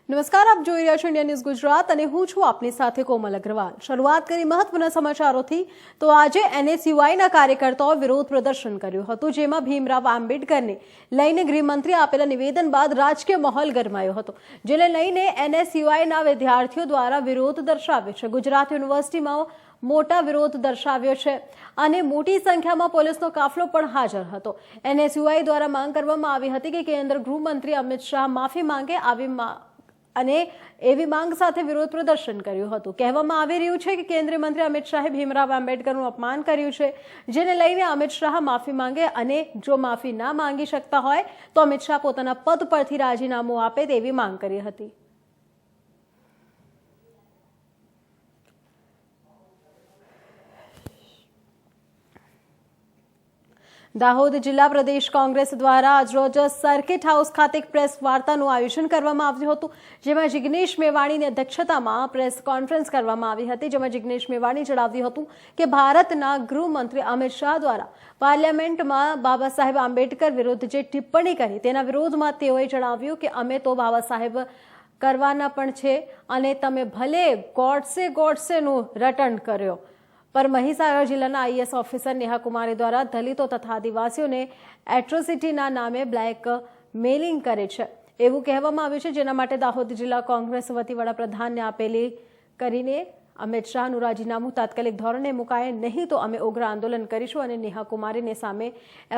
નમસ્કાર, આપ જોઈ રહ્યા છો ઇન્ડિયા ન્યૂઝ ગુજરાત અને હું છું આપની સાથે કોમલ અગ્રવાલ। શરૂઆત કરી મહત્વના સમાચારોથી તો આજે એનએસયુઆઈના કાર્યકર્તાઓએ વિરોધ પ્રદર્શન કર્યું હતું, જેમાં ભીમરાવ આંબેડકરને લઈને ગૃહમંત્રી આપેલા નિવેદન બાદ રાજકીય માહોલ ગરમાયો હતો, જેને લઈને એનએસયુઆઈના વિદ્યાર્થીઓ દ્વારા વિરોધ દર્શાવ્યો છે। ગુજરાત યુનિવર્સિટીમાં મોટા વિરોધ દર્શાવ્યો છે અને મોટી સંખ્યામાં પોલીસનો કાફલો પણ હાજર હતો। એનએસયુઆઈ દ્વારા માંગ કરવામાં આવી હતી કે કેન્દ્ર ગૃહમંત્રી અમિત શાહ માફી માંગે અને એવી માંગ સાથે વિરોધ પ્રદર્શન કર્યું હતું। કહેવામાં આવી રહ્યું છે કે કેન્દ્રીય મંત્રી અમિત શાહે ભીમરાવ આંબેડકરનું અપમાન કર્યું છે, જેને લઈને અમિત શાહ માફી માંગે અને જો માફી ના માંગી શકતા હોય તો અમિત શાહ પોતાના પદ પરથી રાજીનામું આપે તેવી માંગ કરી હતી। દાહોદ જિલ્લા પ્રદેશ કોંગ્રેસ દ્વારા આજરોજ સર્કિટ હાઉસ ખાતે એક પ્રેસ વાર્તાનું આયોજન કરવામાં આવ્યું હતું, જેમાં જિગ્નેશ મેવાણીની અધ્યક્ષતામાં પ્રેસ કોન્ફરન્સ કરવામાં આવી હતી, જેમાં જિગ્નેશ મેવાણી જણાવ્યું હતું કે ભારતના ગૃહમંત્રી અમિત શાહ દ્વારા પાર્લામેન્ટમાં બાબા સાહેબ આંબેડકર વિરુદ્ધ જે ટિપ્પણી કરી તેના વિરોધમાં તેઓએ જણાવ્યું કે અમે તો બાબા સાહેબ કરવાના પણ છે અને તમે ભલે ગોડસેનું રટણ કર્યો, पर મહીસાગર જિલ્લાના આઈએએસ ઓફિસર નેહા કુમારી દ્વારા દલિતો તથા આદિવાસીઓને એટ્રોસિટીના નામે બ્લેક મેલિંગ કરે છે એવું કહેવામાં આવ્યું છે, જેના માટે દાહોદ જિલ્લા કોંગ્રેસ વતી વડાપ્રધાનને આપેલી કરીને અમિત શાહનું રાજીનામું તાત્કાલિક ધોરણે મુકાય નહીં તો અમે ઉગ્ર આંદોલન કરીશું અને નેહા કુમારીને સામે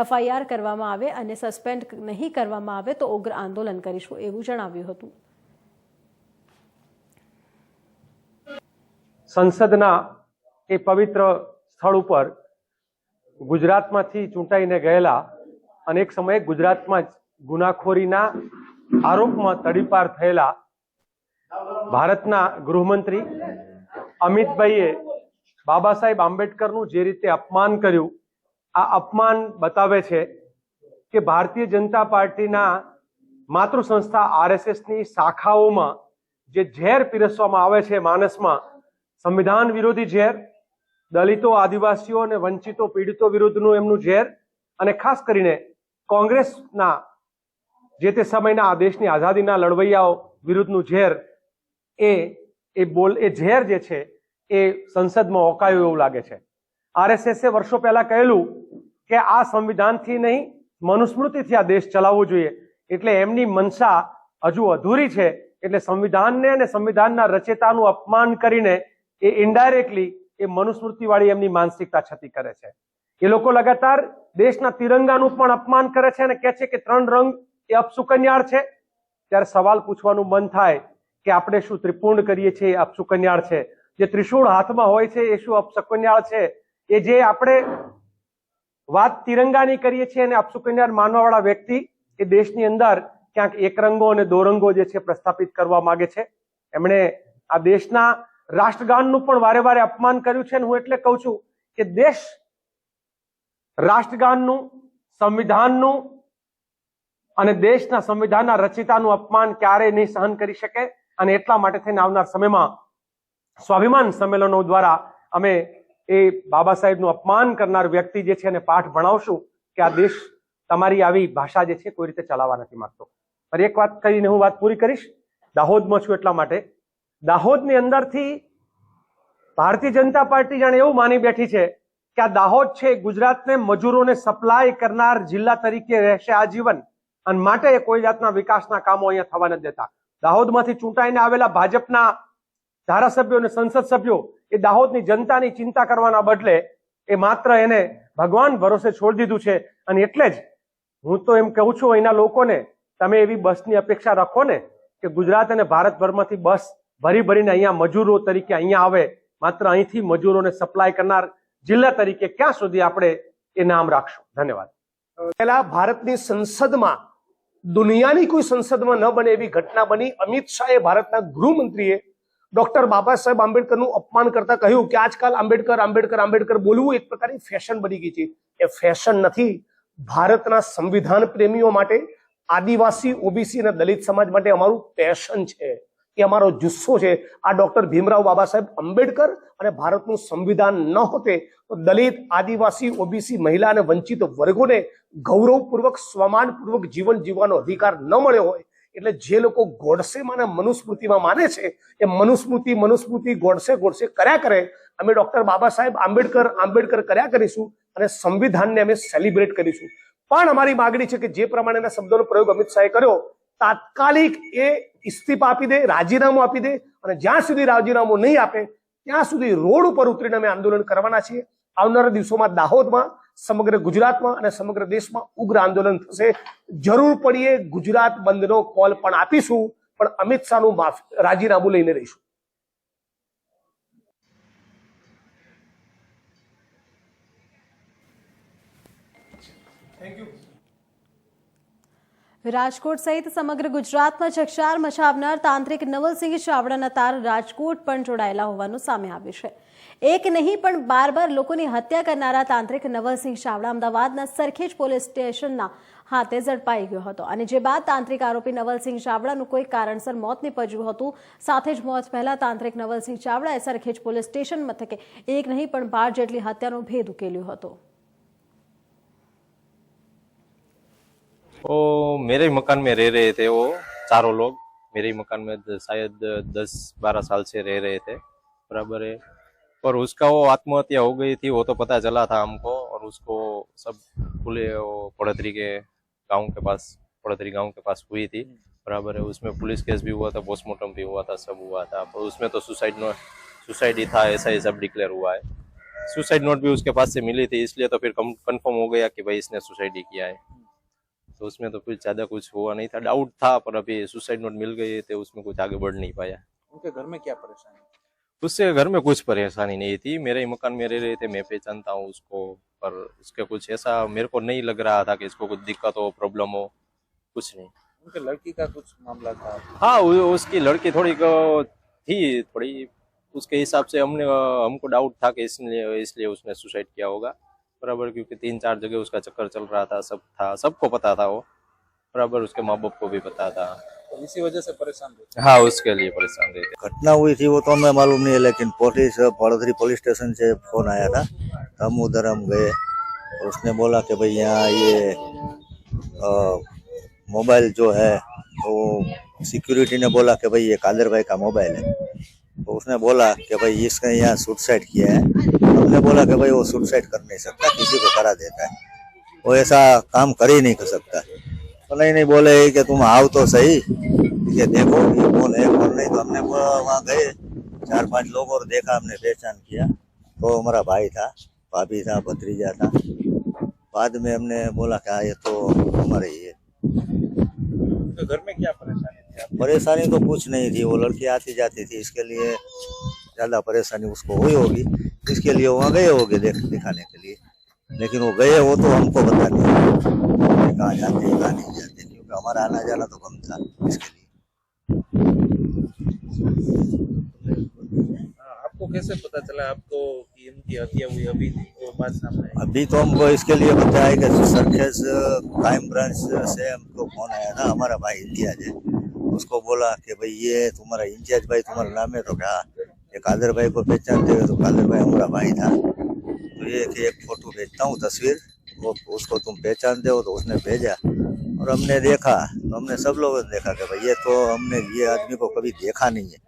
એફઆઈઆર કરવામાં આવે અને સસ્પેન્ડ નહીં કરવામાં આવે તો ઉગ્ર આંદોલન કરીશું એવું જણાવ્યું હતું। સંસદના એ પવિત્ર સ્થળ ઉપર ગુજરાતમાંથી ચૂંટાઈને ગયેલા અને એક સમયે ગુજરાતમાં જ ગુનાખોરીના આરોપમાં તડીપાર થયેલા ભારતના ગૃહમંત્રી અમિતભાઈએ બાબા સાહેબ આંબેડકરનું જે રીતે અપમાન કર્યું, આ અપમાન બતાવે છે કે ભારતીય જનતા પાર્ટીના માતૃ સંસ્થા આરએસએસની શાખાઓમાં જે ઝેર પીરસવામાં આવે છે માનસમાં, સંવિધાન વિરોધી ઝેર, દલિતો, આદિવાસીઓ અને વંચિતો પીડિતો વિરુદ્ધનું એમનું ઝેર અને ખાસ કરીને કોંગ્રેસના જે તે સમયના આ દેશની આઝાદીના લડવૈયાઓ વિરુદ્ધનું ઝેર, એ ઝેર જે છે એ સંસદમાં ઓકાયું એવું લાગે છે। આરએસએસે વર્ષો પહેલા કહેલું કે આ સંવિધાનથી નહીં મનુસ્મૃતિથી આ દેશ ચલાવવો જોઈએ, એટલે એમની મનસા હજુ અધૂરી છે, એટલે સંવિધાનને અને સંવિધાનના રચેતાનું અપમાન કરીને એ ઇનડાયરેક્ટલી એ મનુસ્મૃતિવાળી એમની માનસિકતા છતી કરે છે। એ લોકો લગાતાર દેશના તિરંગાનું પણ અપમાન કરે છે અને કહે છે કે 3 રંગ એ અપસુકન્યાળ છે। ત્યારે સવાલ પૂછવાનું મન થાય કે આપણે શું ત્રિપુંડ કરીએ છીએ એ અપસુકન્યાળ છે? જે ત્રિશૂળ હાથમાં હોય છે એ શું અપસુકન્યાળ છે? એ જે આપણે વાત તિરંગાની કરીએ છીએ અને અપસુકન્યાળ માનવાવાળા વ્યક્તિ એ દેશની અંદર ક્યાંક એકરંગો અને દોરંગો જે છે પ્રસ્થાપિત કરવા માંગે છે। એમણે આ દેશના રાષ્ટ્રગાનનું પણ વારે વારે અપમાન કર્યું છે। હું એટલે કહું છું કે દેશ રાષ્ટ્રગાનનું, સંવિધાનનું અને દેશના સંવિધાનના રચિતાનું અપમાન ક્યારેય નહીં સહન કરી શકે અને એટલા માટે થઈને આવનાર સમયમાં સ્વાભિમાન સંમેલનો દ્વારા અમે એ બાબા સાહેબનું અપમાન કરનાર વ્યક્તિ જે છે એને પાઠ ભણાવશું કે આ દેશ તમારી આવી ભાષા જે છે કોઈ રીતે ચલાવવા નથી માંગતો। અને એક વાત કરીને હું વાત પૂરી કરીશ। દાહોદમાં છું એટલા માટે દાહોદની અંદરથી ભારતીય જનતા પાર્ટી જાણે એવું માની બેઠી છે કે આ દાહોદ છે ગુજરાતને મજૂરોને સપ્લાય કરનાર જિલ્લા તરીકે રહેશે આજીવન અને માટે કોઈ જાતના વિકાસના કામો અહીંયા થવા નથી દેતા। દાહોદમાંથી ચૂંટાઈને આવેલા ભાજપના ધારાસભ્યો અને સંસદ સભ્યો એ દાહોદની જનતાની ચિંતા કરવાના બદલે એ માત્ર એને ભગવાન ભરોસે છોડી દીધું છે। અને એટલે જ હું તો એમ કહું છું અહીંના લોકોને, તમે એવી બસની અપેક્ષા રાખો ને કે ગુજરાત અને ભારતભરમાંથી બસ ભરી ભરીને અહીંયા મજૂરો તરીકે અહીંયા આવે, માત્ર અહીંથી મજૂરોને સપ્લાય કરનાર જિલ્લા તરીકે ક્યાં સુધી આપણે એ નામ રાખશું? ધન્યવાદ। પહેલા ભારતની સંસદમાં, દુનિયાની કોઈ સંસદમાં ન બને એવી ઘટના બની। અમિત શાહે, ભારતના ગૃહમંત્રીએ ડોક્ટર બાબા સાહેબ આંબેડકરનું અપમાન કરતા કહ્યું કે આજકાલ આંબેડકર આંબેડકર આંબેડકર બોલવું એક પ્રકારની ફેશન બની ગઈ છે। એ ફેશન નથી, ભારતના સંવિધાન પ્રેમીઓ માટે, આદિવાસી, ઓબીસી અને દલિત સમાજ માટે અમારું પેશન છે, એ અમારો જુસ્સો છે। આ ડોક્ટર ભીમરાવ બાબા સાહેબ આંબેડકર અને ભારતનું સંવિધાન ન હોતે તો દલિત, આદિવાસી, ઓબીસી, મહિલા અને વંચિત વર્ગોને ગૌરવપૂર્વક, સ્વમાનપૂર્વક જીવન જીવવાનો અધિકાર ન મળ્યો હોય એટલે જે લોકો ગોડસેમાંના મનુસ્મૃતિમાં માને છે એ મનુસ્મૃતિ ગોડસે કર્યા કરે. અમે ડોક્ટર બાબા સાહેબ આંબેડકર કર્યા કરીશું અને સંવિધાનને અમે સેલિબ્રેટ કરીશું. પણ અમારી માગણી છે કે જે પ્રમાણેના શબ્દોનો પ્રયોગ અમિત શાહે કર્યો, તાત્કાલિક એ ઇસ્તીફા આપી દે, રાજીનામું આપી દે, અને જ્યાં સુધી રાજીનામું નહીં આપે ત્યાં સુધી રોડ ઉપર ઉતરીને અમે આંદોલન કરવાના છીએ. આવનારા દિવસોમાં દાહોદમાં, સમગ્ર ગુજરાતમાં અને સમગ્ર દેશમાં ઉગ્ર આંદોલન થશે. જરૂર પડીએ ગુજરાત બંધનો કોલ પણ આપીશું, પણ અમિત શાહનું રાજીનામું લઈને રહીશું. રાજકોટ સહિત સમગ્ર ગુજરાતમાં ચકચાર મચાવનાર તાંત્રિક નવલસિંહ ચાવડાના તાર રાજકોટ પણ જોડાયેલા હોવાનું સામે આવ્યું છે. એક નહીં પણ 12 લોકોની હત્યા કરનારા તાંત્રિક નવલસિંહ ચાવડા અમદાવાદના સરખેજ પોલીસ સ્ટેશનના હાથે ઝડપાઈ ગયો હતો, અને જે બાદ તાંત્રિક આરોપી નવલસિંહ ચાવડાનું કોઈ કારણસર મોત નીપજ્યું હતું. સાથે જ મોત પહેલા તાંત્રિક નવલસિંહ ચાવડાએ સરખેજ પોલીસ સ્ટેશન મથકે એક નહીં પણ 12 જેટલી હત્યાનો ભેદ ઉકેલ્યો હતો. वो मेरे ही मकान में रह रहे थे, वो चारों लोग मेरे ही मकान में शायद 10-12 साल से रह रहे थे, बराबर है. और उसका वो आत्महत्या हो गई थी वो तो पता चला था हमको, और उसको सब पूरे पड़ोतरी के गांव के पास हुई थी, बराबर है. उसमें पुलिस केस भी हुआ था, पोस्टमार्टम भी हुआ था, सब हुआ था. पर उसमें तो सुसाइड ही था, ऐसा ही सब डिक्लेयर हुआ है. सुसाइड नोट भी उसके पास से मिली थी, इसलिए तो फिर कंफर्म हो गया कि भाई इसने सुसाइड ही किया है. तो उसमें तो कुछ ज्यादा कुछ हुआ नहीं था, डाउट था, पर अभी सुसाइड नोट मिल गए थे, उसमें कुछ आगे बढ़ नहीं पाया. उनके घर में क्या परेशानी? उससे घर में कुछ परेशानी नहीं थी, मेरे ही मकान में रह रहे थे, मैं पहचानता हूँ उसको, पर उसके कुछ ऐसा मेरे को नहीं लग रहा था कि इसको कुछ दिक्कत हो, प्रॉब्लम हो, कुछ नहीं. उनके लड़की का कुछ मामला था? हाँ, उसकी लड़की थी थोड़ी, उसके हिसाब से हमको डाउट था कि इसलिए उसने सुसाइड किया होगा, बराबर. क्योंकि 3-4 जगह उसका चक्कर चल रहा था, सबको पता था वो, बराबर. उसके माँ बाप को भी पता था, तो इसी वजह से परेशान थे? हाँ, उसके लिए परेशान थे. घटना हुई थी वो तो हमें मालूम नहीं है, लेकिन पड़ोतरी पुलिस स्टेशन से फोन आया था, तो हम उधर गए और उसने बोला कि भाई यहाँ ये मोबाइल जो है तो सिक्योरिटी ने बोला कि भाई ये कादर भाई का मोबाइल है. तो उसने बोला कि भाई इसने यहाँ सुसाइड किया है. हमने बोला कि भाई वो सुसाइड कर नहीं सकता, किसी को करा देता है, वो ऐसा काम कर ही नहीं कर सकता. तो नहीं बोले कि तुम आओ तो सही, ये देखो ये कौन है कौन नहीं. तो हमने वहाँ गए, 4-5 लोग और देखा, हमने पहचान किया तो हमारा भाई था, भाभी था, भतीजा था. बाद में हमने बोला कि हाँ ये तो हमारे ही है. तो घर में क्या परेशानी थी? परेशानी तो कुछ नहीं थी, वो लड़की आती जाती थी, इसके लिए ज्यादा परेशानी उसको हुई होगी, इसके लिए वहाँ गए होंगे दिखाने के लिए. लेकिन वो गए वो तो हमको पता नहीं कहाँ जाते हैं कहाँ नहीं जाते, क्योंकि हमारा आना जाना तो कम था इसके लिए. आपको कैसे पता चला आपको कि इनकी हत्या हुई? अभी वो बात सामने आई? अभी तो हमको इसके लिए पता है कि सरखेज क्राइम ब्रांच से हमको फोन आया था, हमारा भाई इंचार्ज है, उसको बोला कि भाई ये तुम्हारा इंचार्ज भाई तुम्हारा नाम है, तो क्या ये कादर भाई को पहचानते हो? तो कादर भाई हमारा भाई था. तो ये कि एक फोटो भेजता हूँ, तस्वीर, वो उसको तुम पहचानते हो? तो उसने भेजा और हमने देखा, तो हमने सब लोगों ने देखा कि भाई ये तो हमने ये आदमी को कभी देखा नहीं है,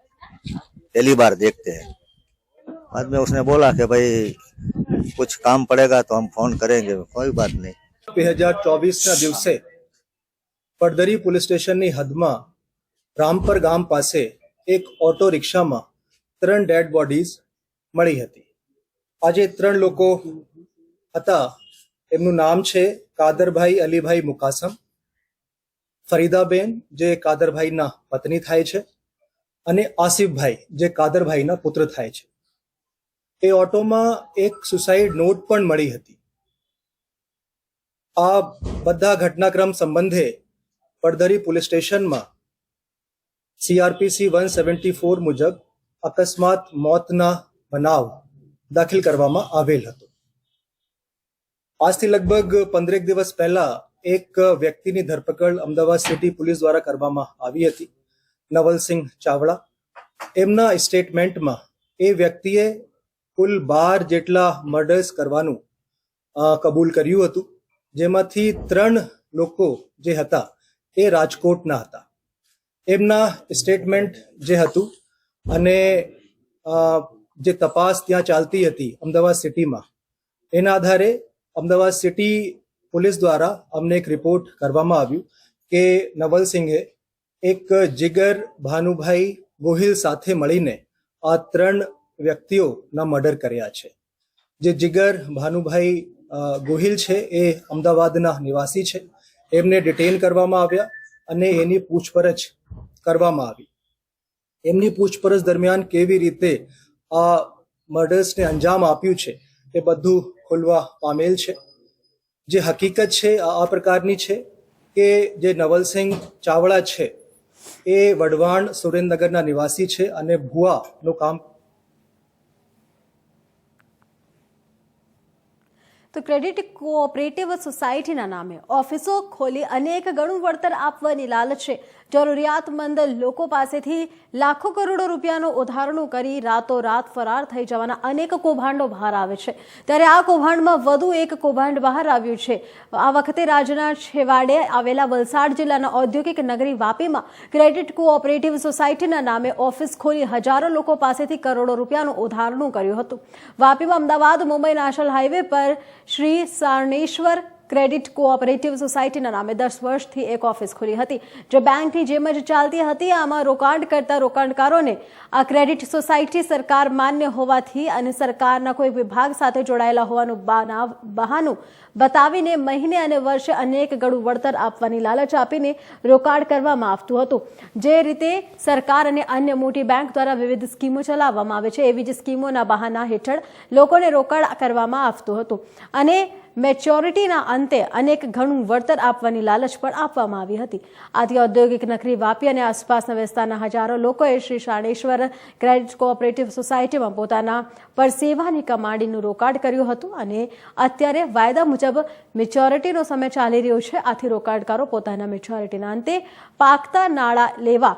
पहली बार देखते हैं. बाद में उसने बोला कि भाई कुछ काम पड़ेगा तो हम फोन करेंगे. कोई बात नहीं. 2024ના દિવસે પડદરી પોલીસ સ્ટેશનની હદમાં રામપર ગામ પાસે એક ઓટો રિક્ષામાં 3 ડેડ બોડીઝ મળી હતી. આજે 3 લોકો હતા. એમનું નામ છે કાદરભાઈ અલીભાઈ મુકાસમ, ફરીદાબેન જે કાદરભાઈના પત્ની થાય છે, અને આસિફભાઈ જે કાદરભાઈના પુત્ર થાય છે. એ ઓટોમાં એક સુસાઇડ નોટ પણ મળી હતી. આ બધા ઘટનાક્રમ સંબંધે પડદરી પોલીસ સ્ટેશનમાં CRPC 174 મુજબ અકસ્માત મોતના બનાવ દાખલ કરવામાં આવેલ હતો. આજથી લગભગ 15 દિવસ પહેલા એક વ્યક્તિની ધરપકડ અમદાવાદ સિટી પોલીસ દ્વારા કરવામાં આવી હતી, નવલસિંહ ચાવડા. એમના સ્ટેટમેન્ટમાં એ વ્યક્તિએ કુલ 12 જેટલા મર્ડર્સ કરવાનું કબૂલ કર્યું હતું, જેમાંથી 3 લોકો જે હતા એ રાજકોટના હતા. એમના સ્ટેટમેન્ટ જે હતું અને જે તપાસ ત્યાં ચાલતી હતી અમદાવાદ સિટીમાં, એના આધારે અમદાવાદ સિટી પોલીસ દ્વારા અમને એક રિપોર્ટ કરવામાં આવ્યું કે નવલસિંહે એક જીગર ભાનુભાઈ ગોહિલ સાથે મળીને આ 3 વ્યક્તિઓના મર્ડર કર્યા છે. જે જીગર ભાનુભાઈ ગોહિલ છે એ અમદાવાદના નિવાસી છે. એમને ડિટેન કરવામાં આવ્યા અને એની પૂછપરછ કરવામાં આવી. એમની પૂછપરછ દરમિયાન કેવી રીતે આ મર્ડર્સને અંજામ આપ્યું છે એ બધું ખુલવા પામેલ છે. જે હકીકત છે આ પ્રકારની છે કે જે નવલસિંહ ચાવડા છે એ વઢવાણ સુરેન્દ્રનગરના નિવાસી છે અને ભુવાનું કામ. તો ક્રેડિટ કોઓપરેટિવ સોસાયટીના નામે ઓફિસો ખોલી અનેક ગણું વળતર આપવાની લાલચે જરૂરિયાતમંદ લોકો પાસેથી લાખો કરોડો રૂપિયાનું ઉધારણું કરી રાતોરાત ફરાર થઈ જવાના અનેક કૌભાંડો બહાર આવે છે. ત્યારે આ કૌભાંડમાં વધુ એક કૌભાંડ બહાર આવ્યું છે. આ વખતે રાજ્યના છેવાડે આવેલા વલસાડ જિલ્લાના ઔદ્યોગિક નગરી વાપીમાં ક્રેડિટ કોઓપરેટિવ સોસાયટીના નામે ઓફિસ ખોલી હજારો લોકો પાસેથી કરોડો રૂપિયાનું ઉધારણું કર્યું હતું. વાપીમાં અમદાવાદ મુંબઈ નેશનલ હાઈવે પર શ્રી સારણેશ્વર ક્રેડિટ કોઓપરેટિવ સોસાયટીના નામે 10 વર્ષથી એક ઓફિસ ખોલી હતી, જે બેંકની જેમ જ ચાલતી હતી. આમાં રોકાણ કરતા રોકાણકારોને આ ક્રેડિટ સોસાયટી સરકાર માન્ય હોવાથી અને સરકારના કોઈ વિભાગ સાથે જોડાયેલા હોવાનું બહાનું બતાવીને મહિને અને વર્ષે અનેક ગણું વળતર આપવાની લાલચ આપીને રોકાણ કરવામાં આવતું હતું. જે રીતે સરકાર અને અન્ય મોટી બેંક દ્વારા વિવિધ સ્કીમો ચલાવવામાં આવે છે, એવી જ સ્કીમોના બહાના હેઠળ લોકોને રોકાણ કરવામાં આવતું હતું અને મેચ્યોરિટીના અંતે અનેક ઘણું વળતર આપવાની લાલચ પણ આપવામાં આવી હતી. આથી ઔદ્યોગિક નગરી વાપી અને આસપાસના વિસ્તારના હજારો લોકોએ શ્રી શાણેશ્વર ક્રેડિટ કોઓપરેટિવ સોસાયટીમાં પોતાના પરસેવાની કમાણીનું રોકાણ કર્યું હતું અને અત્યારે વાયદા મુજબ મેચ્યોરિટીનો સમય ચાલી રહ્યો છે. આથી રોકાણકારો પોતાના મેચ્યોરિટીના અંતે પાકતા નાણાં લેવા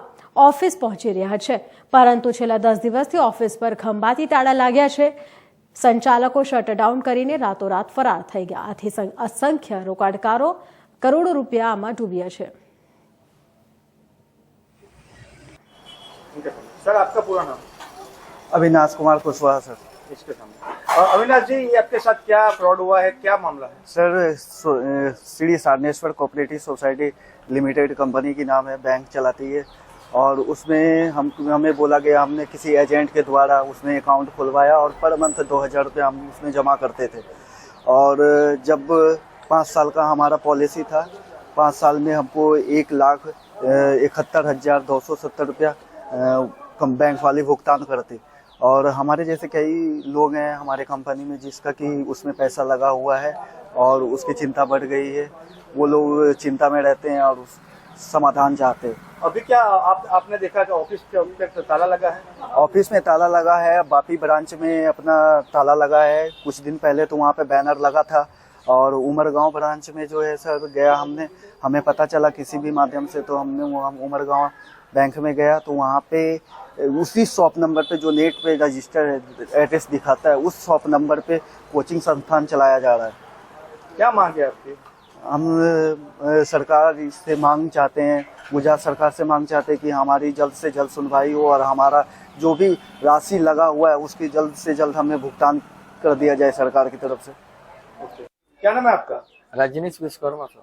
ઓફિસ પહોંચી રહ્યા છે, પરંતુ છેલ્લા 10 દિવસથી ઓફિસ પર ખંભાતી તાળા લાગ્યા છે. સંચાલકો શટડાઉન કરીને રાતોરાત ફરાર થઈ ગયા. આથી અસંખ્ય રોકાણકારો કરોડો રૂપિયામાં ડૂબ્યા છે. सर आपका पूरा नाम? अविनाश कुमार कुशवाहा सर। इसके सामने अविनाश जी, ये आपके साथ क्या फ्रॉड हुआ है, क्या मामला है? Sir Shri Sarneshwar cooperative society limited company की नाम है, बैंक चलाती है और उसमें हमें बोला गया, हमने किसी एजेंट के द्वारा उसमें अकाउंट खुलवाया और पर मंथ 2000 रुपये हम उसमें जमा करते थे। और जब 5 साल का हमारा पॉलिसी था, 5 साल में हमको 1,71,270 रुपया बैंक वाले भुगतान करते। और हमारे जैसे कई लोग हैं हमारे कंपनी में जिसका कि उसमें पैसा लगा हुआ है और उसकी चिंता बढ़ गई है, वो लोग चिंता में रहते हैं और समाधान चाहते हैं। अभी क्या आपने देखा कि ऑफिस पे ताला लगा है? ऑफिस में ताला लगा है, बापी ब्रांच में अपना ताला लगा है। कुछ दिन पहले तो वहाँ पे बैनर लगा था और उमरगांव ब्रांच में जो है सर गया हमने, हमें पता चला किसी भी माध्यम से, तो हमने उमरगांव बैंक में गया तो वहाँ पे उसी शॉप नंबर पे जो नेट पे रजिस्टर एड्रेस दिखाता है उस शॉप नंबर पे कोचिंग संस्थान चलाया जा रहा है। क्या मांग है आपकी? हम सरकार से मांग चाहते हैं, गुजरात सरकार से मांग चाहते हैं कि हमारी जल्द से जल्द सुनवाई हो और हमारा जो भी राशि लगा हुआ है उसकी जल्द से जल्द हमें भुगतान कर दिया जाए सरकार की तरफ से। क्या नाम है आपका? Rajneesh Vishwakarma sir.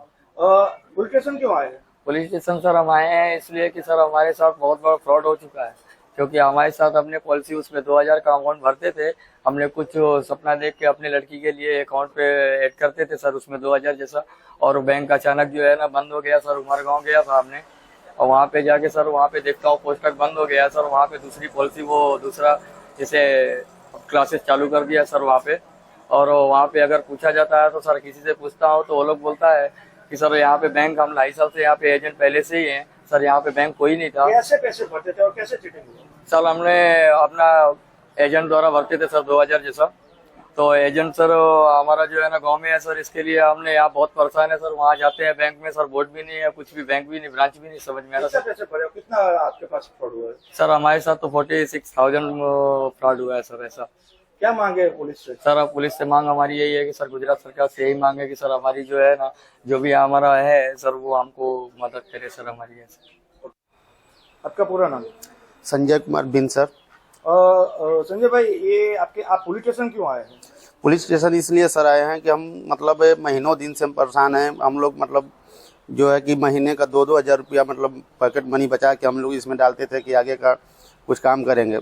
Police station क्यों आए हैं? पुलिस स्टेशन सर हम आए हैं इसलिए कि सर हमारे साथ बहुत बड़ा फ्रॉड हो चुका है, क्योंकि हमारे साथ अपने पॉलिसी उसमें 2000 का अमाउंट भरते थे। हमने कुछ सपना देख के अपने लड़की के लिए अकाउंट पे ऐड करते थे सर, उसमें 2000 जैसा, और बैंक अचानक जो है ना बंद हो गया सर। उमरगांव गया था हमने और वहाँ पे जाके सर वहाँ पे देखता हूँ पोस्टर बंद हो गया सर। वहाँ पे दूसरी पॉलिसी वो दूसरा जैसे क्लासेस चालू कर दिया सर वहाँ पे। और वहाँ पे अगर पूछा जाता है तो सर किसी से पूछता हूँ तो वो लोग बोलता है कि सर यहाँ पे बैंक हम 2.5 साल से यहाँ पे एजेंट पहले से ही हैं सर, यहाँ पे बैंक कोई नहीं था। कैसे पैसे भरते थे और कैसे चीटिंग हुई? सर हमने अपना एजेंट द्वारा भरते थे सर 2000 जैसा, तो एजेंट सर हमारा जो है ना गांव में है सर, इसके लिए हमने यहाँ बहुत परेशान है सर। वहाँ जाते हैं बैंक में सर बोर्ड भी नहीं है, कुछ भी बैंक भी नहीं, ब्रांच भी नहीं, समझ में आ रहा सर। पैसे भरे, कितना आपके पास फ्रॉड हुआ है? सर हमारे साथ तो 46,000 फ्रॉड हुआ है सर ऐसा। क्या मांगे पुलिस से? सर अब पुलिस से मांग हमारी यही है कि सर गुजरात सरकार से यही मांगे कि सर हमारी जो है ना जो भी हमारा है सर वो हमको मदद करे सर हमारी। आपका पूरा नाम? संजय कुमार बिन सर। संजय भाई, ये आप पुलिस स्टेशन क्यों आए हैं? पुलिस स्टेशन इसलिए सर आए हैं कि हम मतलब महीनों दिन से हम परेशान हैं। हम लोग मतलब जो है कि महीने का 2-2 हज़ार रुपया मतलब पॉकेट मनी बचा के हम लोग इसमें डालते थे कि आगे का कुछ काम करेंगे।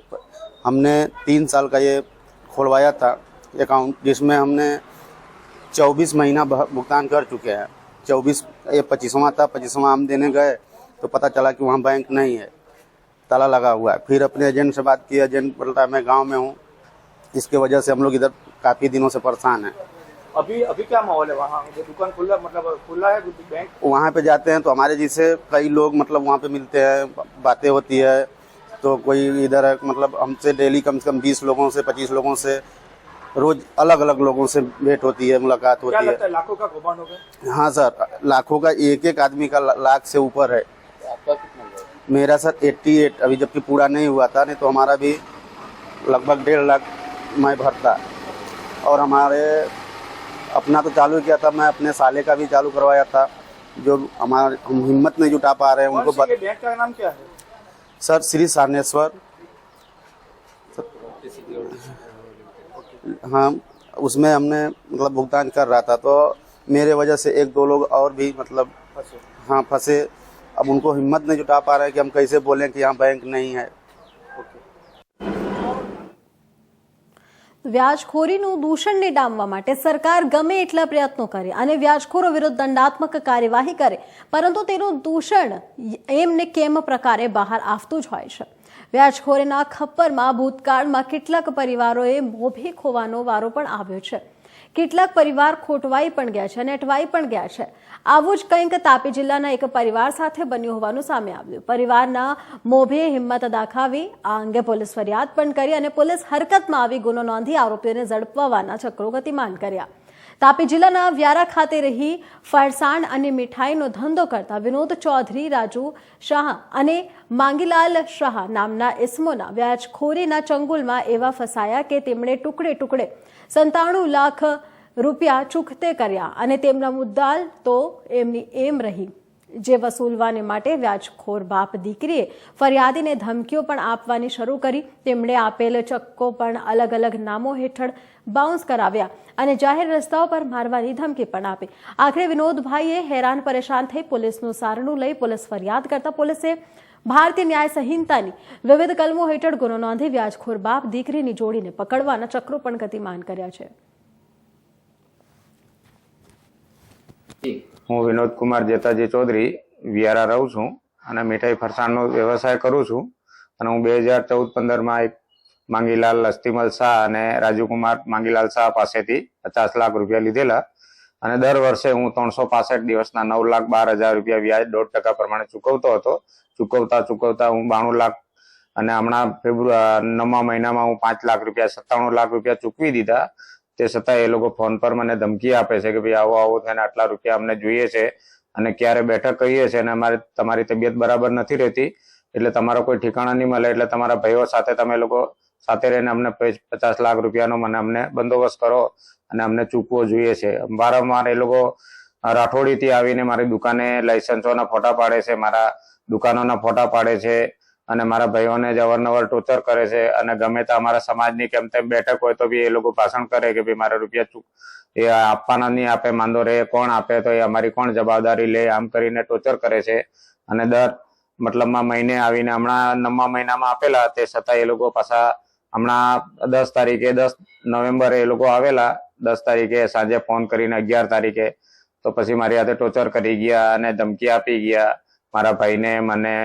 हमने 3 साल का ये खोलवाया था अकाउंट, जिसमें हमने 24 महीना भुगतान कर चुके हैं। 24 ये 25वां था। 25वां हम देने गए तो पता चला कि वहाँ बैंक नहीं है, ताला लगा हुआ है। फिर अपने एजेंट से बात की, एजेंट बोलता है मैं गांव में हूँ। इसके वजह से हम लोग इधर काफ़ी दिनों से परेशान हैं। अभी क्या माहौल है वहाँ? दुकान खुला, मतलब खुला है बैंक? वहाँ पे जाते हैं तो हमारे जैसे कई लोग मतलब वहाँ पे मिलते हैं, बातें होती है। तो कोई इधर है मतलब हमसे डेली कम से कम 20 लोगों से 25 लोगों से रोज अलग अलग लोगों से भेंट होती है, मुलाकात क्या होती लगता है लाखों का कौभांड हो गया? हाँ सर, लाखों का, एक आदमी का लाख से ऊपर है। मेरा सर 88 अभी, जबकि पूरा नहीं हुआ था, नहीं तो हमारा भी लगभग 1.5 लाख मैं भरता। और हमारे अपना तो चालू किया था, मैं अपने साले का भी चालू करवाया था। जो हम हिम्मत नहीं जुटा पा रहे हैं उनको। बैंक का नाम क्या है सर? श्री सारनेश्वर। हाँ, उसमें हमने मतलब भुगतान कर रहा था, तो मेरे वजह से 1-2 लोग और भी मतलब हाँ फंसे। अब उनको हिम्मत नहीं जुटा पा रहे हैं कि हम कैसे बोलें कि यहाँ बैंक नहीं है। વ્યાજખોરીનું દૂષણને ડામવા માટે સરકાર ગમે એટલા પ્રયત્નો કરે અને વ્યાજખોરો વિરુદ્ધ દંડાત્મક કાર્યવાહી કરે, પરંતુ તેનું દૂષણ એમને કેમ પ્રકારે બહાર આવતું જ હોય છે। વ્યાજખોરીના ખપ્પરમાં ભૂતકાળમાં કેટલાક પરિવારોએ મોભી ખોવાનો વારો પણ આવ્યો છે। કેટલાક પરિવાર ખોટવાઈ પણ ગયા છે અને અટવાઈ પણ ગયા છે। આવું જ કંઈક તાપી જિલ્લાના એક પરિવાર સાથે બન્યું હોવાનું સામે આવ્યું। પરિવારના મોભે હિંમત દાખવી આ અંગે પોલીસ ફરિયાદ પણ કરી અને પોલીસ હરકતમાં આવી ગુનો નોંધી આરોપીઓને ઝડપવાના ચક્રો ગતિમાન કર્યા। તાપી જિલ્લાના વ્યારા ખાતે રહી ફરસાણ અને મીઠાઈનો ધંધો કરતા વિનોદ ચૌધરી, રાજુ શાહ અને માંગીલાલ શાહ નામના ઇસમોના વ્યાજખોરીના ચંગુલમાં એવા ફસાયા કે તેમણે ટુકડે ટુકડે 97 લાખ રૂપિયા ચૂકતે કર્યા અને તેમના મુદ્દાલ તો એમની એમ રહી જે વસૂલવાને માટે વ્યાજખોર બાપ દીકરીએ ફરિયાદીને ધમકીઓ પણ આપવાની શરૂ કરી। તેમણે આપેલ ચક્કો પણ अलग अलग નામો હેઠળ બાઉન્સ કરાવ્યા અને જાહેર રસ્તાઓ પર મારવાની ધમકી પણ આપી। આખરે વિનોદભાઈએ હેરાન પરેશાન થઈ પોલીસનું સારણું લઈ પોલીસ ફરિયાદ કરતા પોલીસે ભારતીય ન્યાય સંહિતાની વિવિધ કલમો હેઠળ ગુનો નોંધી વ્યાજખોર બાપ દીકરીની જોડીને પકડવાના ચક્રો પણ ગતિમાન કર્યા છે। હું વિનોદ કુમાર જેતાજી ચૌધરી વિયારા રહું છું અને મીઠાઈ ફરસાણનો વ્યવસાય કરું છું। અને હું 2014-15 માં એક માંગીલાલ અસ્તિમલ શાહ અને રાજુકુમાર માંગીલાલ શાહ પાસેથી 50 લાખ રૂપિયા લીધેલા અને દર વર્ષે હું 365 દિવસના 9,12,000 રૂપિયા વ્યાજ 1.5% પ્રમાણે ચૂકવતો હતો। ચૂકવતા હું 92 લાખ અને હમણાં 9મા મહિનામાં હું 5 લાખ રૂપિયા 97 લાખ રૂપિયા ચૂકવી દીધા। તે છતાં એ લોકો ફોન પર મને ધમકી આપે છે કે ભાઈ આવો થઈને આટલા રૂપિયા અમને જોઈએ છે અને ક્યારે બેઠક કહીએ છે અને અમારે તમારી તબિયત બરાબર નથી રહેતી એટલે તમારો કોઈ ઠેકાણા નહીં મળે એટલે તમારા ભાઈઓ સાથે તમે લોકો સાથે રહીને અમને 50 લાખ રૂપિયાનો અમને બંદોબસ્ત કરો અને અમને ચૂકવો જોઈએ છે। વારંવાર એ લોકો રાઠોડીથી આવીને મારી દુકાને લાયસન્સોના ફોટા પાડે છે, મારા દુકાનોના ફોટા પાડે છે અને મારા ભાઈઓને જ અવારનવાર ટોર્ચર કરે છે અને ગમે તે અમારા સમાજની કેમ તેમ બેઠક હોય તો બી એ લોકો ભાષણ કરે કે ભાઈ મારા રૂપિયા એ આપવાના નહીં આપે, માંદો રહે કોણ આપે તો એ અમારી કોણ જવાબદારી લે, આમ કરીને ટોર્ચર કરે છે। અને દર મતલબમાં મહિને આવીને હમણાં 9મા મહિનામાં આપેલા તે છતાં એ લોકો પાછા હમણાં 10 તારીખે 10 નવેમ્બરે એ લોકો આવેલા, 10 તારીખે સાંજે ફોન કરીને 11 તારીખે તો પછી મારી હાથે ટોર્ચર કરી ગયા અને ધમકી આપી ગયા મારા ભાઈને, મને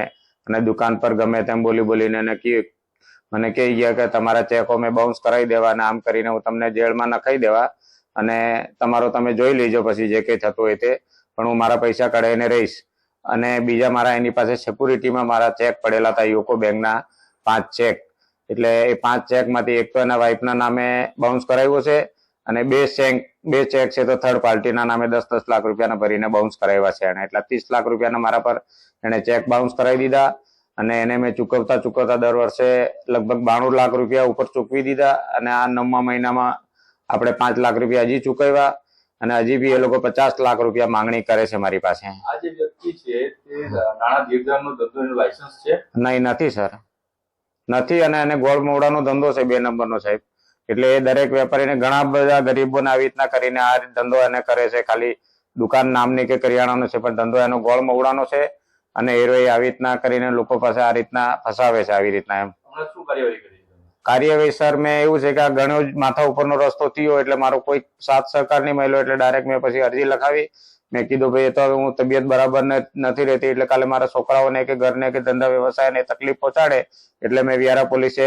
અને દુકાન પર ગમે તેમ બોલીને મને કહી ગયા કે તમારા ચેકો મેં બાઉન્સ કરાવી દેવા અને આમ કરીને હું તમને જેલમાં નખાઈ દેવા અને તમારો તમે જોઈ લેજો પછી જે કંઈ થતું હોય તે, પણ હું મારા પૈસા કઢાઈને રહીશ। અને બીજા મારા એની પાસે સિક્યુરિટીમાં મારા ચેક પડેલા હતા યુકો બેંકના 5 ચેક, એટલે એ 5 ચેકમાંથી એક તો એના વાઇફના નામે બાઉન્સ કરાવ્યો છે અને 2 ચેક છે તો થર્ડ પાર્ટીના નામે 10-10 લાખ રૂપિયાના ભરીને બાઉન્સ કરાવ્યા છે એણે, એટલે 30 લાખ રૂપિયાના મારા પર એણે ચેક બાઉન્સ કરાવી દીધા અને એને મેં ચૂકવતા દર વર્ષે લગભગ 92 લાખ રૂપિયા ઉપર ચૂકવી દીધા અને આ 9મા મહિનામાં આપણે 5 લાખ રૂપિયા હજી ચૂકવ્યા અને હજી બી એ લોકો 50 લાખ રૂપિયા માંગણી કરે છે મારી પાસે। વ્યક્તિ છે તે નાણાં ધીરધારનો ધંધો એનું લાયસન્સ છે? નહીં, નથી સર, નથી. અને એને ગોળ મોવડાનો ધંધો છે 2 નંબરનો સાહેબ. એટલે એ દરેક વેપારીને ઘણા બધા ગરીબોને આવી રીતના કરીને આ ધંધો એને કરે છે. ખાલી દુકાન નામની કે કરિયાણાનો છે, પણ ધંધો એનો ગોળ મોવડાનો છે. અને એ આવી રીતના કરીને લોકો પાસે આ રીતના ફસાવે છે આવી રીતના એમ. શું કાર્યવાહી કરી? કાર્યવાહી સર મેં એવું છે કે આ ઘણો જ માથા ઉપરનો રસ્તો થયો એટલે મારો કોઈ સાથ સહકાર નહીં મળ્યો. એટલે ડાયરેક્ટ મેં પછી અરજી લખાવી. મેં કીધું ભાઈ એ તો હું તબિયત બરાબર નથી રહેતી, એટલે કાલે મારા છોકરાઓને કે ઘરને કે ધંધા વ્યવસાયને તકલીફ પહોંચાડે એટલે મેં વ્યારા પોલીસે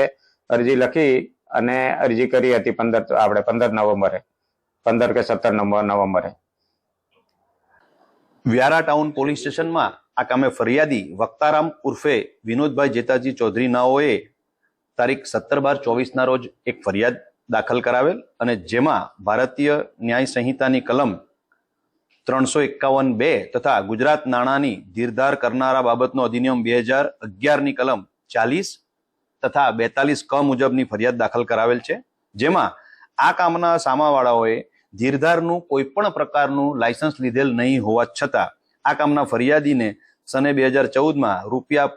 અરજી લખી અને અરજી કરી હતી 15 નવેમ્બરે, 15 કે 17 નવેમ્બરે. વ્યારા ટાઉન પોલીસ સ્ટેશનમાં આ કામે ફરિયાદી વક્તારામ ઉર્ફે વિનોદભાઈ જેતાજી ચૌધરી નાઓએ તારીખ 17/12/24 રોજ એક ફરિયાદ દાખલ કરાવેલ અને જેમાં ભારતીય ન્યાય સંહિતાની કલમ 351(2) તથા ગુજરાત નાણાંની ધીરધાર કરનારા બાબતનો અધિનિયમ 2011ની કલમ 40 તથા 42(ક) મુજબની ફરિયાદ દાખલ કરાવેલ છે. જેમાં આ કામના સામાવાળાઓએ ધીરધારનું કોઈ પણ પ્રકારનું લાયસન્સ લીધેલ નહીં હોવા છતાં આ કામના ફરિયાદીને સને 2014માં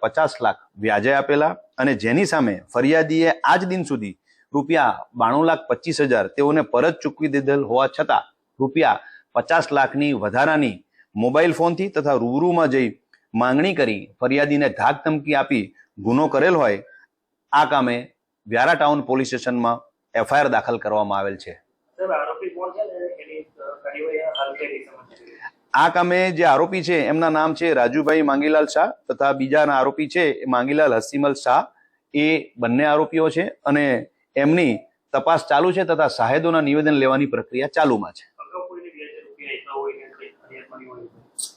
₹50 લાખ વ્યાજે આપેલા અને જેની સામે ફરિયાદીએ આજ દિન સુધી ₹92,25,000 તેઓને પરત ચૂકવી દીધેલ હોવા છતાં ₹50 લાખની વધારાની મોબાઈલ ફોનથી તથા રૂબરૂમાં જઈ માંગણી કરી ફરિયાદીને ધાક ધમકી આપી ગુનો કરેલ હોય આ કામે વ્યારા ટાઉન પોલીસ સ્ટેશનમાં FIR દાખલ કરવામાં આવેલ છે. આ કામે જે આરોપી છે એમના નામ છે રાજુભાઈ માંગીલાલ શાહ તથા બીજાના આરોપી છે માંગીલાલ હસીમલ શાહ. એ બંને આરોપીઓ છે અને એમની તપાસ ચાલુ છે તથા શાહેદોના નિવેદન લેવાની પ્રક્રિયા ચાલુમાં છે.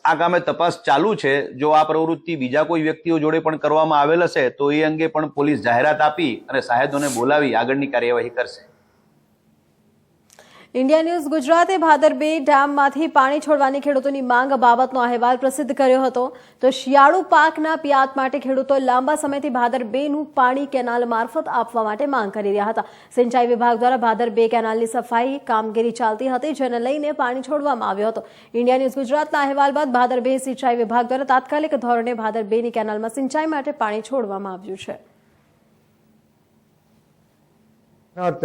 આ કામે તપાસ ચાલુ છે. જો આ પ્રવૃત્તિ બીજા કોઈ વ્યક્તિઓ જોડે પણ કરવામાં આવેલ હશે તો એ અંગે પણ પોલીસ જાહેરાત આપી અને શાહેદોને બોલાવી આગળની કાર્યવાહી કરશે. ઇન્ડિયા ન્યૂઝ ગુજરાતે ભાદર 2 ડેમમાંથી પાણી છોડવાની ખેડૂતોની માંગ બાબતનો અહેવાલ પ્રસિદ્ધ કર્યો હતો. તો શિયાળુ પાકના પિયાત માટે ખેડૂતો લાંબા સમયથી ભાદર 2નું પાણી કેનાલ મારફત આપવા માટે માંગ કરી રહ્યા હતા. સિંચાઈ વિભાગ દ્વારા ભાદર 2 કેનાલની સફાઈ કામગીરી ચાલતી હતી, જેને લઈને પાણી છોડવામાં આવ્યો હતો. ઇન્ડિયા ન્યૂઝ ગુજરાતના અહેવાલ બાદ ભાદર 2 સિંચાઈ વિભાગ દ્વારા તાત્કાલિક ધોરણે ભાદર 2ની કેનાલમાં સિંચાઈ માટે પાણી છોડવામાં આવ્યું છે.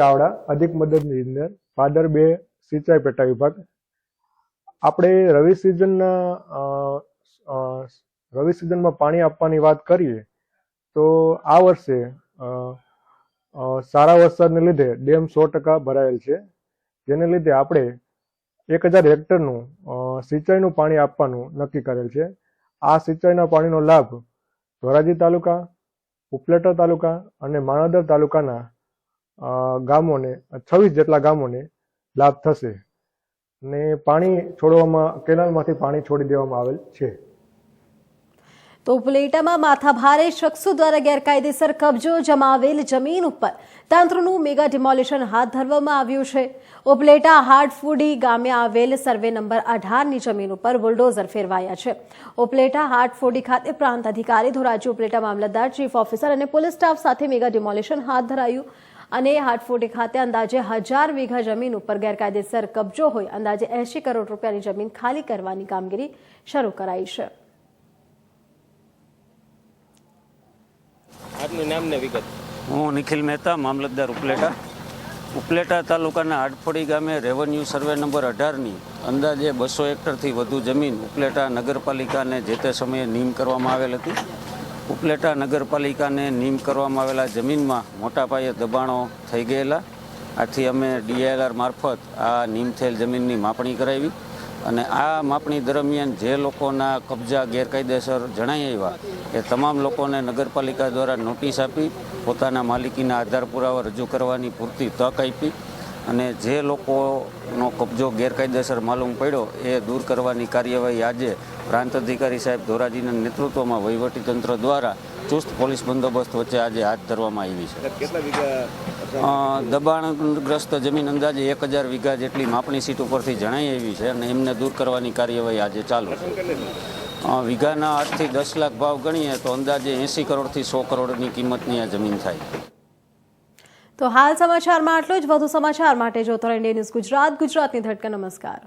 ચાવડા અધિક મદદ ઇજનેર ભાદર 2 સિંચાઈ પેટા વિભાગ. આપણે રવિ સિઝનમાં પાણી આપવાની વાત કરીએ તો આ વર્ષે સારા વરસાદને લીધે ડેમ 100% ભરાયેલ છે, જેને લીધે આપણે 1000 હેક્ટરનું સિંચાઈનું પાણી આપવાનું નક્કી કરેલ છે. આ સિંચાઈના પાણીનો લાભ ધોરાજી તાલુકા, ઉપલેટા તાલુકા અને માણાવદર તાલુકાના ગામોને 26 જેટલા ગામોને લાભ થશે ને પાણી છોડવામાં કેનાલમાંથી પાણી છોડી દેવામાં આવેલ છે. તો ઉપલેટામાં માથાભારે શખ્સો દ્વારા ગેરકાયદેસર કબજો જમાવેલ જમીન ઉપર તંત્રનું મેગા ડિમોલિશન હાથ ધરવામાં આવ્યું છે. ઉપલેટા હાટફૂડી ગામે આવેલ સર્વે નંબર 18ની જમીન ઉપર બુલડોઝર ફેરવાયા છે. ઉપલેટા હાટફૂડી ખાતે પ્રાંત અધિકારી ધોરાજી, ઉપલેટા મામલતદાર, ચીફ ઓફિસર અને પોલીસ સ્ટાફ સાથે મેગા ડિમોલિશન હાથ ધરાયું અને હાટફૂડી ખાતે અંદાજે 1000 વીઘા જમીન ઉપર ગેરકાયદેસર કબજો હોય અંદાજે 80 કરોડ રૂપિયાની જમીન ખાલી કરવાની કામગીરી શરૂ કરાઈ છે. આપનું નામ ને વિગત? હું નિખિલ મહેતા, મામલતદાર ઉપલેટા. ઉપલેટા તાલુકાના હાટફોડી ગામે રેવન્યુ સર્વે નંબર 18ની અંદાજે 200 હેક્ટરથી વધુ જમીન ઉપલેટા નગરપાલિકાને જે તે સમયે નીમ કરવામાં આવેલ હતી. ઉપલેટા નગરપાલિકાને નીમ કરવામાં આવેલા જમીનમાં મોટા પાયે દબાણો થઈ ગયેલા. આથી અમે DILR મારફત આ નીમ થયેલ જમીનની માપણી કરાવી અને આ માપણી દરમિયાન જે લોકોના કબજા ગેરકાયદેસર જણાઈ આવ્યા એ તમામ લોકોને નગરપાલિકા દ્વારા નોટિસ આપી પોતાના માલિકીના આધાર પુરાવા રજૂ કરવાની પૂરતી તક આપી અને જે લોકોનો કબજો ગેરકાયદેસર માલુમ પડ્યો એ દૂર કરવાની કાર્યવાહી આજે પ્રાંત અધિકારી સાહેબ ધોરાજીના નેતૃત્વમાં વહીવટીતંત્ર દ્વારા ચુસ્ત પોલીસ બંદોબસ્ત વચ્ચે આજે હાથ ધરવામાં આવી છે. કેટલા વીઘા દબાણગ્રસ્ત જમીન અંદાજે 1000 વીઘા જેટલી માપણી સીટ ઉપરથી જણાઈ આવી છે અને એમને દૂર કરવાની કાર્યવાહી આજે ચાલુ છે. વીઘાના 8 થી 10 લાખ ભાવ ગણીએ તો અંદાજે 80 કરોડથી 100 કરોડની કિંમતની આ જમીન થાય. તો હાલ સમાચારમાં આટલું જ. વધુ સમાચાર માટે જોતો રહો ઇન્ડિયા ન્યૂઝ ગુજરાત, ગુજરાતની ધડકન. નમસ્કાર.